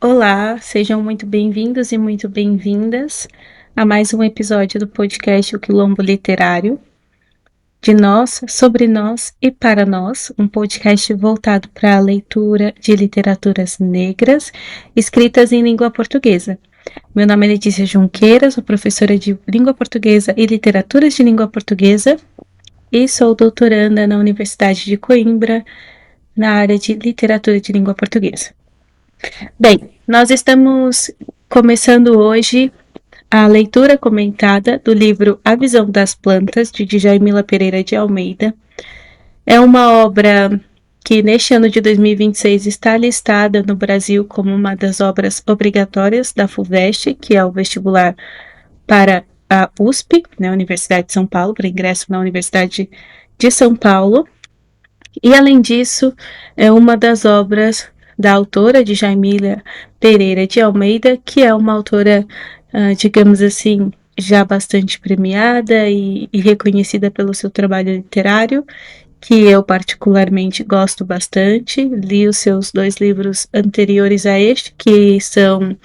Olá, sejam muito bem-vindos e muito bem-vindas a mais um episódio do podcast O Quilombo Literário, de nós, sobre nós e para nós, um podcast voltado para a leitura de literaturas negras escritas em língua portuguesa. Meu nome é Letícia Junqueira, sou professora de língua portuguesa e literaturas de língua portuguesa e sou doutoranda na Universidade de Coimbra, na área de literatura de língua portuguesa. Bem, nós estamos começando hoje a leitura comentada do livro A Visão das Plantas, de Djamila Pereira de Almeida. É uma obra que neste ano de 2026 está listada no Brasil como uma das obras obrigatórias da FUVEST, que é o vestibular para a USP, né, Universidade de São Paulo, para ingresso na Universidade de São Paulo. E além disso, é uma das obras da autora de Djamila Pereira de Almeida, que é uma autora, digamos assim, já bastante premiada e reconhecida pelo seu trabalho literário, que eu particularmente gosto bastante. Li os seus 2 livros anteriores a este, que são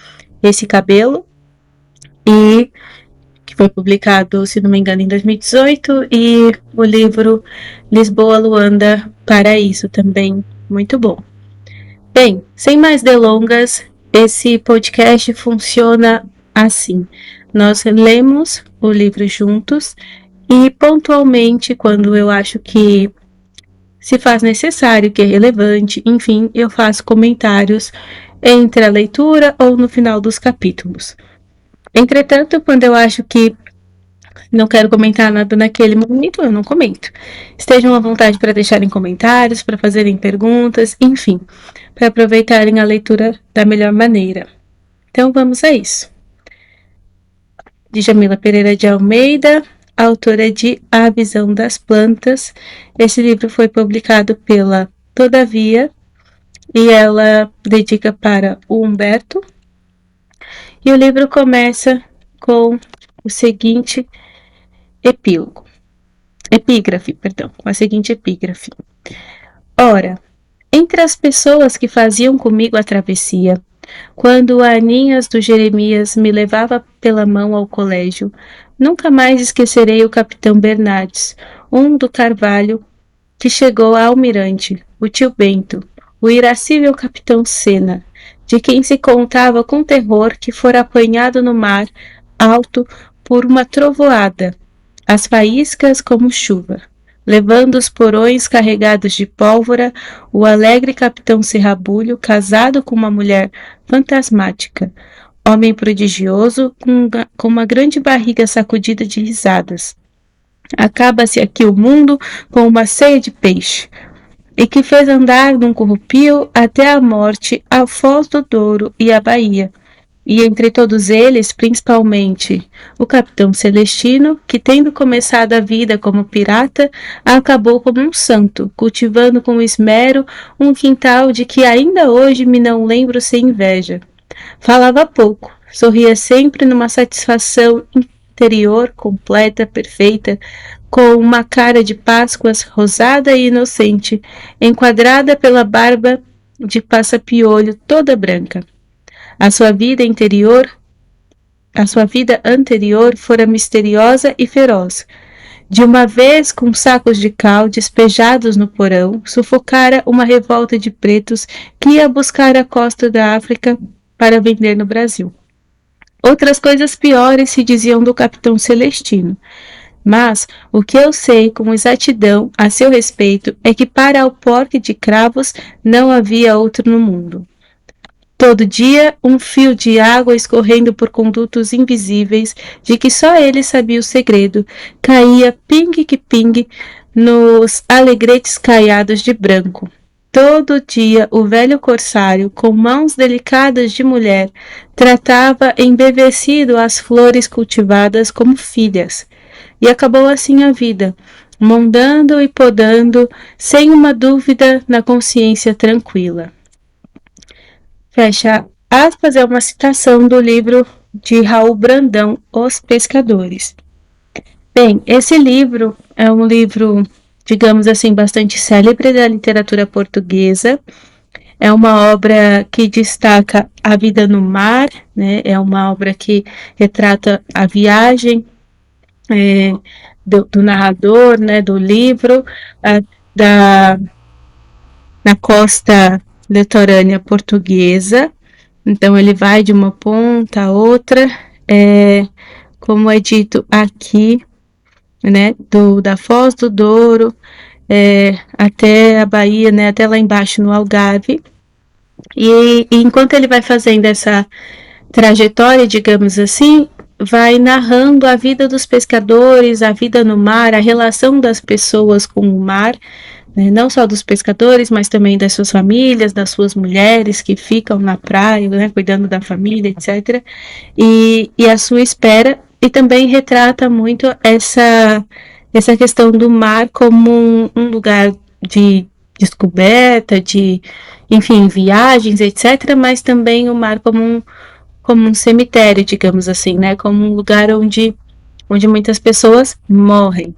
Esse Cabelo, e que foi publicado, se não me engano, em 2018, e o livro Lisboa, Luanda, Paraíso, também muito bom. Bem, sem mais delongas, esse podcast funciona assim. Nós lemos o livro juntos e pontualmente, quando eu acho que se faz necessário, que é relevante, enfim, eu faço comentários entre a leitura ou no final dos capítulos. Entretanto, quando eu acho que não quero comentar nada naquele momento, eu não comento. Estejam à vontade para deixarem comentários, para fazerem perguntas, enfim, para aproveitarem a leitura da melhor maneira. Então vamos a isso. Djamila Pereira de Almeida, autora de A Visão das Plantas. Esse livro foi publicado pela Todavia e ela dedica para o Humberto. E o livro começa com o seguinte epígrafe, com a seguinte epígrafe. Ora, entre as pessoas que faziam comigo a travessia, quando a Aninhas do Jeremias me levava pela mão ao colégio, nunca mais esquecerei o capitão Bernardes, um do Carvalho, que chegou a almirante, o tio Bento, o irascível capitão Sena, de quem se contava com terror que fora apanhado no mar alto por uma trovoada, as faíscas como chuva. Levando os porões carregados de pólvora, o alegre capitão Serrabulho, casado com uma mulher fantasmática, homem prodigioso, com uma grande barriga sacudida de risadas. Acaba-se aqui o mundo com uma ceia de peixe, e que fez andar num currupio até a morte a Foz do Douro e a Bahia, e entre todos eles, principalmente, o capitão Celestino, que tendo começado a vida como pirata, acabou como um santo, cultivando com esmero um quintal de que ainda hoje me não lembro sem inveja. Falava pouco, sorria sempre numa satisfação interior completa, perfeita, com uma cara de Páscoas rosada e inocente, enquadrada pela barba de passa-piolho toda branca. A sua vida anterior fora misteriosa e feroz. De uma vez, com sacos de cal despejados no porão, sufocara uma revolta de pretos que ia buscar a costa da África para vender no Brasil. Outras coisas piores se diziam do capitão Celestino. Mas o que eu sei com exatidão a seu respeito é que para o porque de cravos não havia outro no mundo. Todo dia, um fio de água escorrendo por condutos invisíveis, de que só ele sabia o segredo, caía pingue que pingue nos alegretes caiados de branco. Todo dia, o velho corsário, com mãos delicadas de mulher, tratava embevecido as flores cultivadas como filhas. E acabou assim a vida, mondando e podando, sem uma dúvida na consciência tranquila. Fecha aspas, é uma citação do livro de Raul Brandão, Os Pescadores. Bem, esse livro é um livro, digamos assim, bastante célebre da literatura portuguesa. É uma obra que destaca a vida no mar, né? É uma obra que retrata a viagem do narrador, né? Do livro, da, na costa litorânea portuguesa. Então ele vai de uma ponta a outra, como é dito aqui, né? Da Foz do Douro até a Bahia, né? Até lá embaixo no Algarve. E enquanto ele vai fazendo essa trajetória, digamos assim, vai narrando a vida dos pescadores, a vida no mar, a relação das pessoas com o mar, né? Não só dos pescadores, mas também das suas famílias, das suas mulheres que ficam na praia, né, cuidando da família, etc. E a sua espera, e também retrata muito essa questão do mar como um lugar de descoberta, de, enfim, viagens, etc., mas também o mar como um cemitério, digamos assim, né? Como um lugar onde muitas pessoas morrem.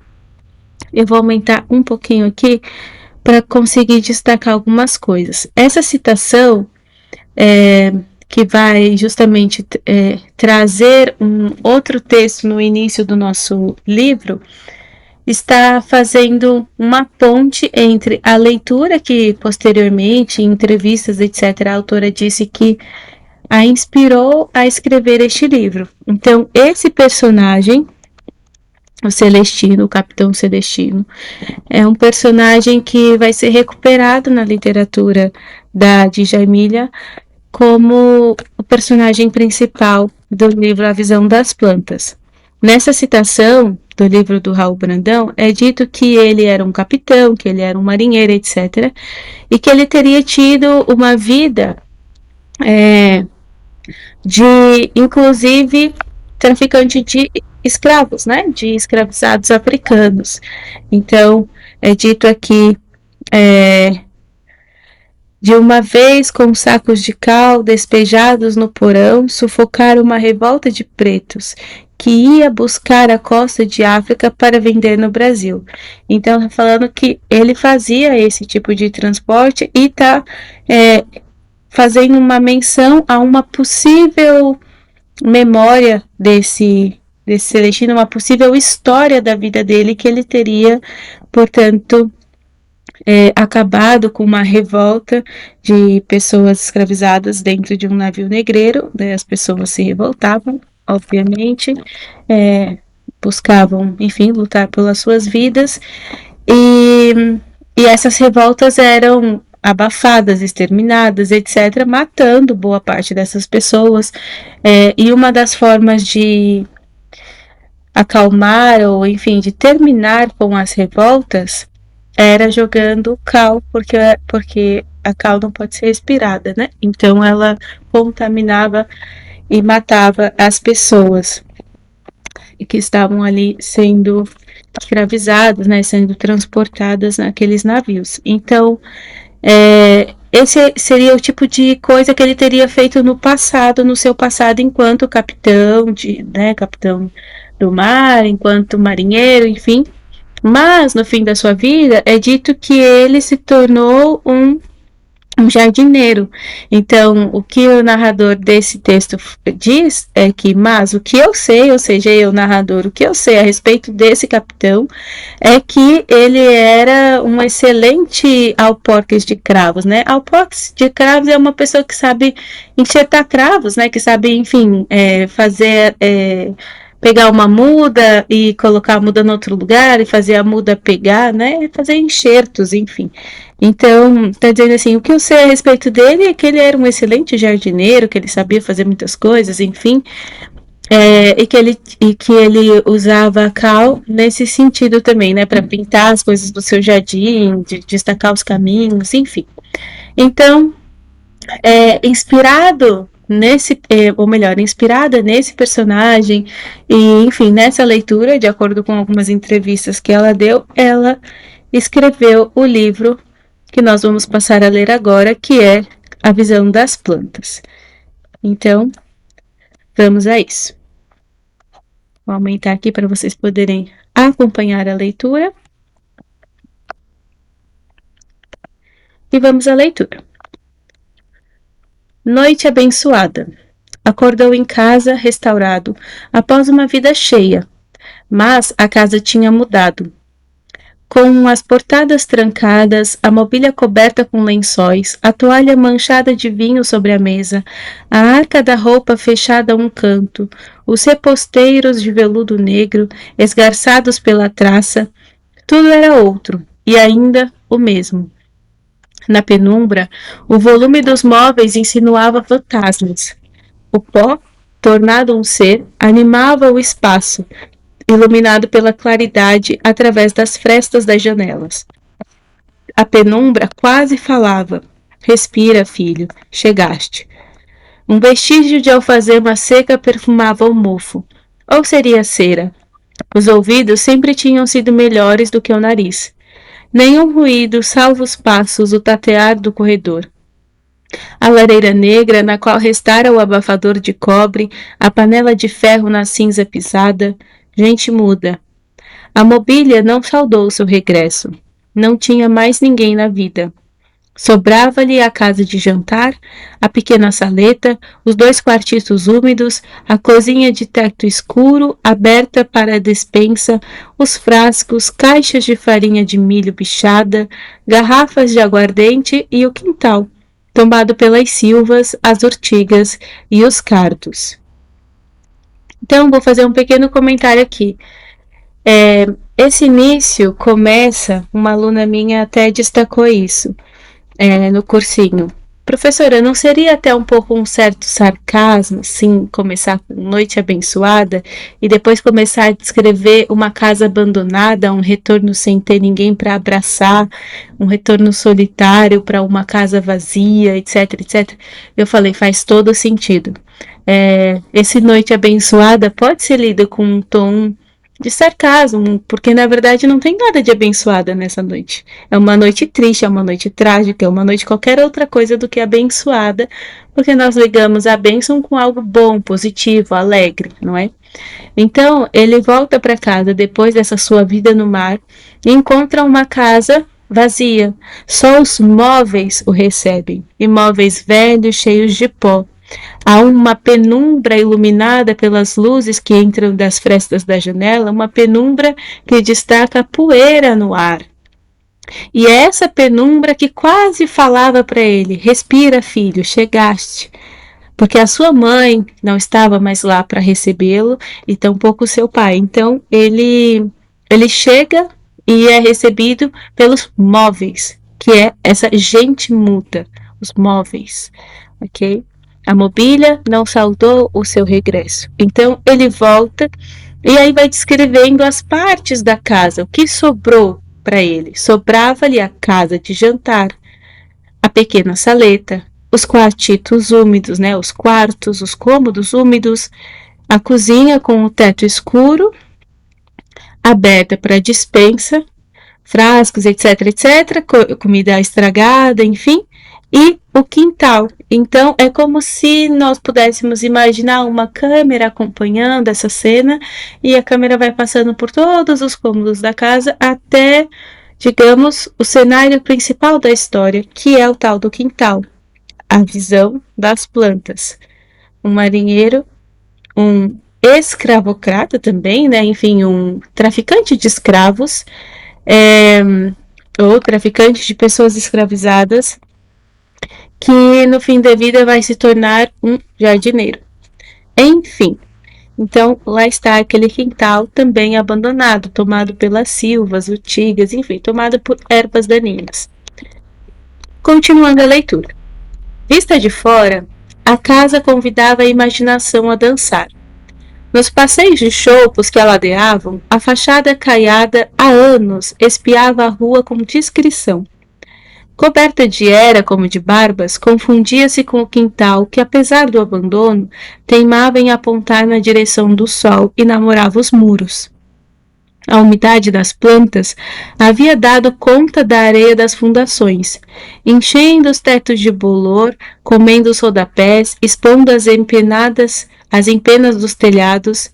Eu vou aumentar um pouquinho aqui para conseguir destacar algumas coisas. Essa citação que vai justamente trazer um outro texto no início do nosso livro, está fazendo uma ponte entre a leitura que posteriormente, em entrevistas, etc., a autora disse que a inspirou a escrever este livro. Então, esse personagem, o Celestino, o Capitão Celestino, é um personagem que vai ser recuperado na literatura da Djamila como o personagem principal do livro A Visão das Plantas. Nessa citação do livro do Raul Brandão, é dito que ele era um capitão, que ele era um marinheiro, etc., e que ele teria tido uma vida de, inclusive, traficante de escravos, né? De escravizados africanos. Então, é dito aqui, de uma vez, com sacos de cal despejados no porão, sufocaram uma revolta de pretos que ia buscar a costa de África para vender no Brasil. Então, falando que ele fazia esse tipo de transporte e está fazendo uma menção a uma possível memória desse Celestino, uma possível história da vida dele que ele teria, portanto, acabado com uma revolta de pessoas escravizadas dentro de um navio negreiro, né? As pessoas se revoltavam, obviamente, buscavam, enfim, lutar pelas suas vidas, e essas revoltas eram abafadas, exterminadas, etc., matando boa parte dessas pessoas. E uma das formas de acalmar ou, enfim, de terminar com as revoltas era jogando cal, porque a cal não pode ser respirada, né? Então ela contaminava e matava as pessoas que estavam ali sendo escravizadas, né? Sendo transportadas naqueles navios. Então, esse seria o tipo de coisa que ele teria feito no passado, no seu passado, enquanto capitão, né? Capitão do mar, enquanto marinheiro, enfim. Mas, no fim da sua vida, é dito que ele se tornou um jardineiro. Então, o que o narrador desse texto diz é que, mas o que eu sei, ou seja, eu, narrador, o que eu sei a respeito desse capitão é que ele era um excelente alporquez de cravos, né? Alporquez de cravos é uma pessoa que sabe enxertar cravos, né? Que sabe, enfim, fazer... pegar uma muda e colocar a muda em outro lugar e fazer a muda pegar, né? Fazer enxertos, enfim. Então, tá dizendo assim, o que eu sei a respeito dele é que ele era um excelente jardineiro, que ele sabia fazer muitas coisas, enfim, e que ele usava a cal nesse sentido também, né? Para pintar as coisas do seu jardim, de destacar os caminhos, enfim. Então, inspirado nesse, ou melhor, inspirada nesse personagem e, enfim, nessa leitura, de acordo com algumas entrevistas que ela deu, ela escreveu o livro que nós vamos passar a ler agora, que é A Visão das Plantas. Então, vamos a isso. Vou aumentar aqui para vocês poderem acompanhar a leitura. E vamos à leitura. Noite abençoada. Acordou em casa, restaurado, após uma vida cheia, mas a casa tinha mudado. Com as portadas trancadas, a mobília coberta com lençóis, a toalha manchada de vinho sobre a mesa, a arca da roupa fechada a um canto, os reposteiros de veludo negro esgarçados pela traça, tudo era outro, e ainda o mesmo. Na penumbra, o volume dos móveis insinuava fantasmas. O pó, tornado um ser, animava o espaço, iluminado pela claridade através das frestas das janelas. A penumbra quase falava. Respira, filho, chegaste. Um vestígio de alfazema seca perfumava o mofo. Ou seria cera? Os ouvidos sempre tinham sido melhores do que o nariz. Nenhum ruído, salvo os passos, o tatear do corredor. A lareira negra, na qual restara o abafador de cobre, a panela de ferro na cinza pisada. Gente muda. A mobília não saudou seu regresso. Não tinha mais ninguém na vida. Sobrava-lhe a casa de jantar, a pequena saleta, os 2 quartitos úmidos, a cozinha de teto escuro, aberta para a despensa, os frascos, caixas de farinha de milho bichada, garrafas de aguardente e o quintal, tomado pelas silvas, as urtigas e os cardos. Então, vou fazer um pequeno comentário aqui. Esse início começa, uma aluna minha até destacou isso, no cursinho. Professora, não seria até um pouco um certo sarcasmo, sim, começar com noite abençoada e depois começar a descrever uma casa abandonada, um retorno sem ter ninguém para abraçar, um retorno solitário para uma casa vazia, etc, etc. Eu falei, faz todo sentido. Esse noite abençoada pode ser lido com um tom de sarcasmo, porque na verdade não tem nada de abençoada nessa noite. É uma noite triste, é uma noite trágica, é uma noite qualquer outra coisa do que abençoada, porque nós ligamos a bênção com algo bom, positivo, alegre, não é? Então, ele volta para casa depois dessa sua vida no mar e encontra uma casa vazia. Só os móveis o recebem, e móveis velhos, cheios de pó. Há uma penumbra iluminada pelas luzes que entram das frestas da janela, uma penumbra que destaca a poeira no ar. E é essa penumbra que quase falava para ele: respira, filho, chegaste. Porque a sua mãe não estava mais lá para recebê-lo e tampouco seu pai. Então ele chega e é recebido pelos móveis, que é essa gente muda, os móveis, ok? A mobília não saudou o seu regresso. Então ele volta e aí vai descrevendo as partes da casa, o que sobrou para ele. Sobrava-lhe a casa de jantar, a pequena saleta, os quartitos úmidos, né, os quartos, os cômodos úmidos, a cozinha com o teto escuro, aberta para dispensa, frascos, etc, etc, comida estragada, enfim, e o quintal. Então, é como se nós pudéssemos imaginar uma câmera acompanhando essa cena e a câmera vai passando por todos os cômodos da casa até, digamos, o cenário principal da história, que é o tal do quintal, a visão das plantas. Um marinheiro, um escravocrata também, né? Enfim, um traficante de escravos, ou traficante de pessoas escravizadas, que no fim da vida vai se tornar um jardineiro. Enfim, então lá está aquele quintal também abandonado, tomado pelas silvas, urtigas, enfim, tomado por ervas daninhas. Continuando a leitura. Vista de fora, a casa convidava a imaginação a dançar. Nos passeios de choupos que aladeavam, a fachada caiada há anos espiava a rua com discrição. Coberta de era como de barbas, confundia-se com o quintal que, apesar do abandono, teimava em apontar na direção do sol e namorava os muros. A umidade das plantas havia dado conta da areia das fundações, enchendo os tetos de bolor, comendo os rodapés, expondo as empenas dos telhados,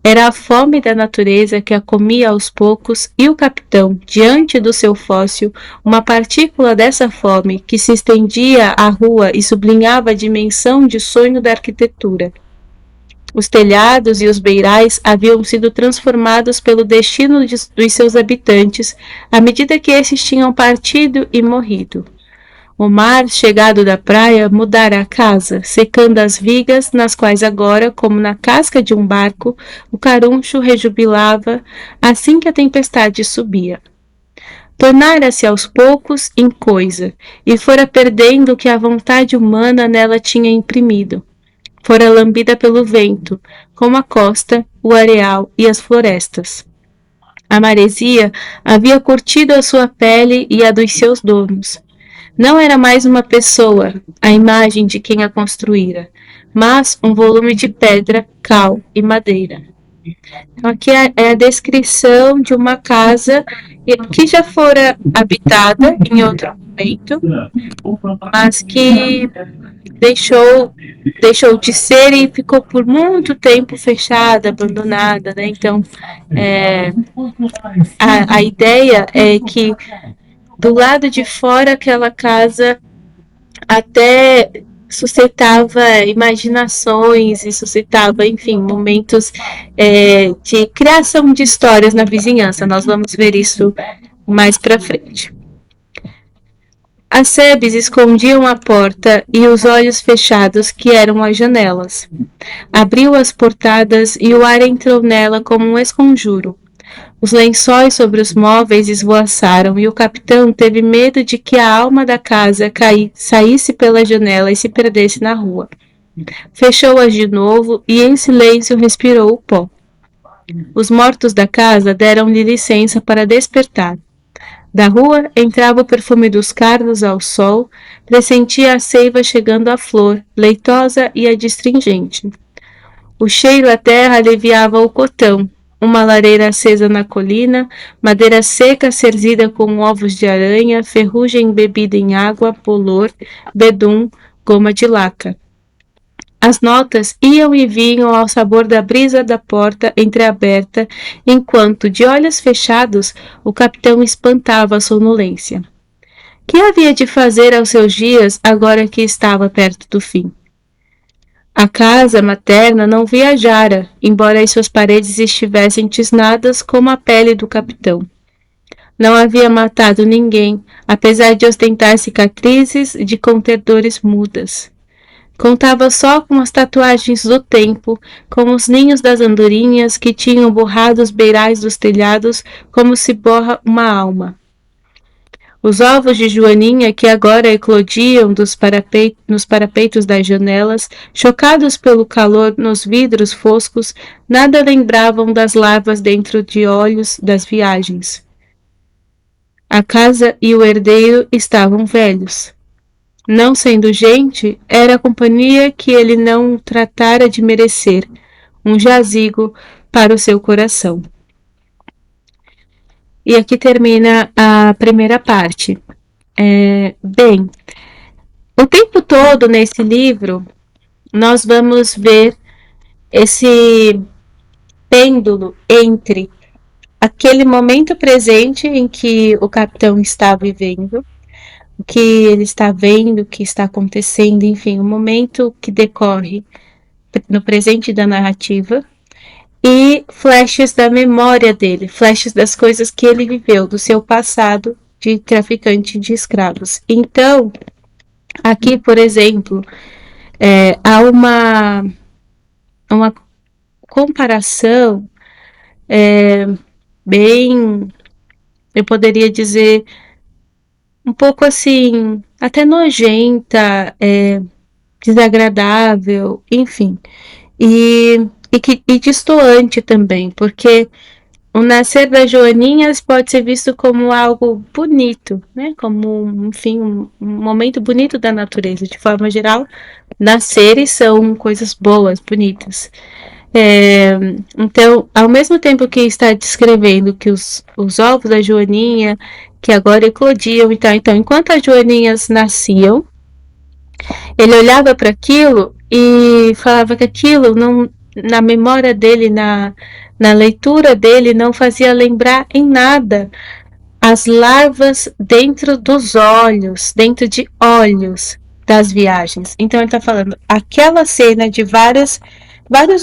Era a fome da natureza que a comia aos poucos, e o capitão, diante do seu fóssil, uma partícula dessa fome que se estendia à rua e sublinhava a dimensão de sonho da arquitetura. Os telhados e os beirais haviam sido transformados pelo destino dos seus habitantes à medida que esses tinham partido e morrido. O mar, chegado da praia, mudara a casa, secando as vigas nas quais agora, como na casca de um barco, o caruncho rejubilava assim que a tempestade subia. Tornara-se aos poucos em coisa, e fora perdendo o que a vontade humana nela tinha imprimido. Fora lambida pelo vento, como a costa, o areal e as florestas. A maresia havia curtido a sua pele e a dos seus donos. Não era mais uma pessoa, a imagem de quem a construíra, mas um volume de pedra, cal e madeira. Então, aqui é a descrição de uma casa que já fora habitada em outro momento, mas que deixou de ser e ficou por muito tempo fechada, abandonada, né? Então, a ideia é que do lado de fora aquela casa até suscitava imaginações e suscitava, enfim, momentos de criação de histórias na vizinhança. Nós vamos ver isso mais para frente. As sebes escondiam a porta e os olhos fechados, que eram as janelas. Abriu as portadas e o ar entrou nela como um esconjuro. Os lençóis sobre os móveis esvoaçaram e o capitão teve medo de que a alma da casa saísse pela janela e se perdesse na rua. Fechou-as de novo e em silêncio respirou o pó. Os mortos da casa deram-lhe licença para despertar. Da rua entrava o perfume dos cardos ao sol, pressentia a seiva chegando à flor, leitosa e adstringente. O cheiro à terra aliviava o cotão, uma lareira acesa na colina, madeira seca cerzida com ovos de aranha, ferrugem embebida em água, bolor, bedum, goma de laca. As notas iam e vinham ao sabor da brisa da porta entreaberta, enquanto, de olhos fechados, o capitão espantava a sonolência. Que havia de fazer aos seus dias agora que estava perto do fim? A casa materna não viajara, embora as suas paredes estivessem tisnadas como a pele do capitão. Não havia matado ninguém, apesar de ostentar cicatrizes e de conter dores mudas. Contava só com as tatuagens do tempo, com os ninhos das andorinhas que tinham borrado os beirais dos telhados como se borra uma alma. Os ovos de joaninha que agora eclodiam nos parapeitos das janelas, chocados pelo calor nos vidros foscos, nada lembravam das larvas dentro de olhos das viagens. A casa e o herdeiro estavam velhos. Não sendo gente, era a companhia que ele não tratara de merecer, um jazigo para o seu coração. E aqui termina a primeira parte. Bem, o tempo todo nesse livro, nós vamos ver esse pêndulo entre aquele momento presente em que o capitão está vivendo, o que ele está vendo, o que está acontecendo, enfim, o momento que decorre no presente da narrativa, e flashes da memória dele, flashes das coisas que ele viveu, do seu passado de traficante de escravos. Então, aqui, por exemplo, há uma comparação bem, eu poderia dizer, um pouco assim, até nojenta, desagradável, enfim, e destoante também, porque o nascer das joaninhas pode ser visto como algo bonito, né? Como, enfim, um momento bonito da natureza. De forma geral, nasceres são coisas boas, bonitas. Então, ao mesmo tempo que está descrevendo que os ovos da joaninha, que agora eclodiam e tal, então, enquanto as joaninhas nasciam, ele olhava para aquilo e falava que aquilo na memória dele, na leitura dele, não fazia lembrar em nada as larvas dentro dos olhos, dentro de olhos das viagens. Então ele está falando aquela cena de vários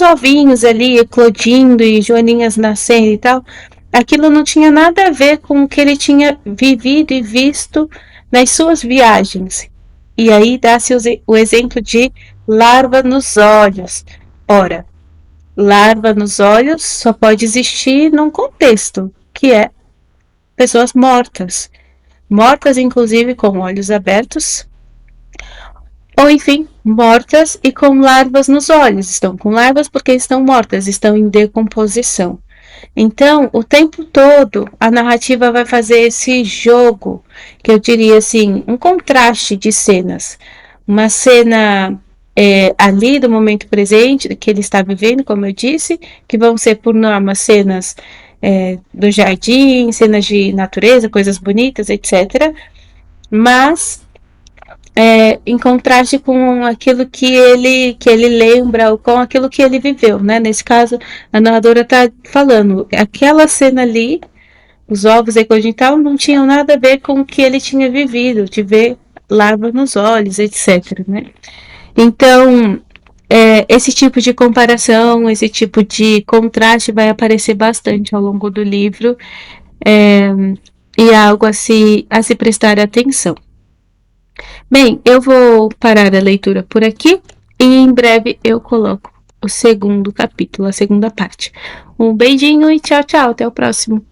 ovinhos ali eclodindo e joaninhas nascendo e tal. Aquilo não tinha nada a ver com o que ele tinha vivido e visto nas suas viagens. E aí dá-se o exemplo de larva nos olhos. Ora, larva nos olhos só pode existir num contexto, que é pessoas mortas. Mortas, inclusive, com olhos abertos, ou enfim, mortas e com larvas nos olhos. Estão com larvas porque estão mortas, estão em decomposição. Então, o tempo todo, a narrativa vai fazer esse jogo, que eu diria assim, um contraste de cenas. Uma cena ali do momento presente, que ele está vivendo, como eu disse, que vão ser, por norma, cenas do jardim, cenas de natureza, coisas bonitas, etc. Mas em contraste com aquilo que ele lembra ou com aquilo que ele viveu, né? Nesse caso, a narradora está falando, aquela cena ali, os ovos eclodindo e tal, não tinham nada a ver com o que ele tinha vivido, de ver larva nos olhos, etc, né? Então, esse tipo de comparação, esse tipo de contraste vai aparecer bastante ao longo do livro, é, e é algo a se prestar atenção. Bem, eu vou parar a leitura por aqui e em breve eu coloco o segundo capítulo, a segunda parte. Um beijinho e tchau, tchau. Até o próximo.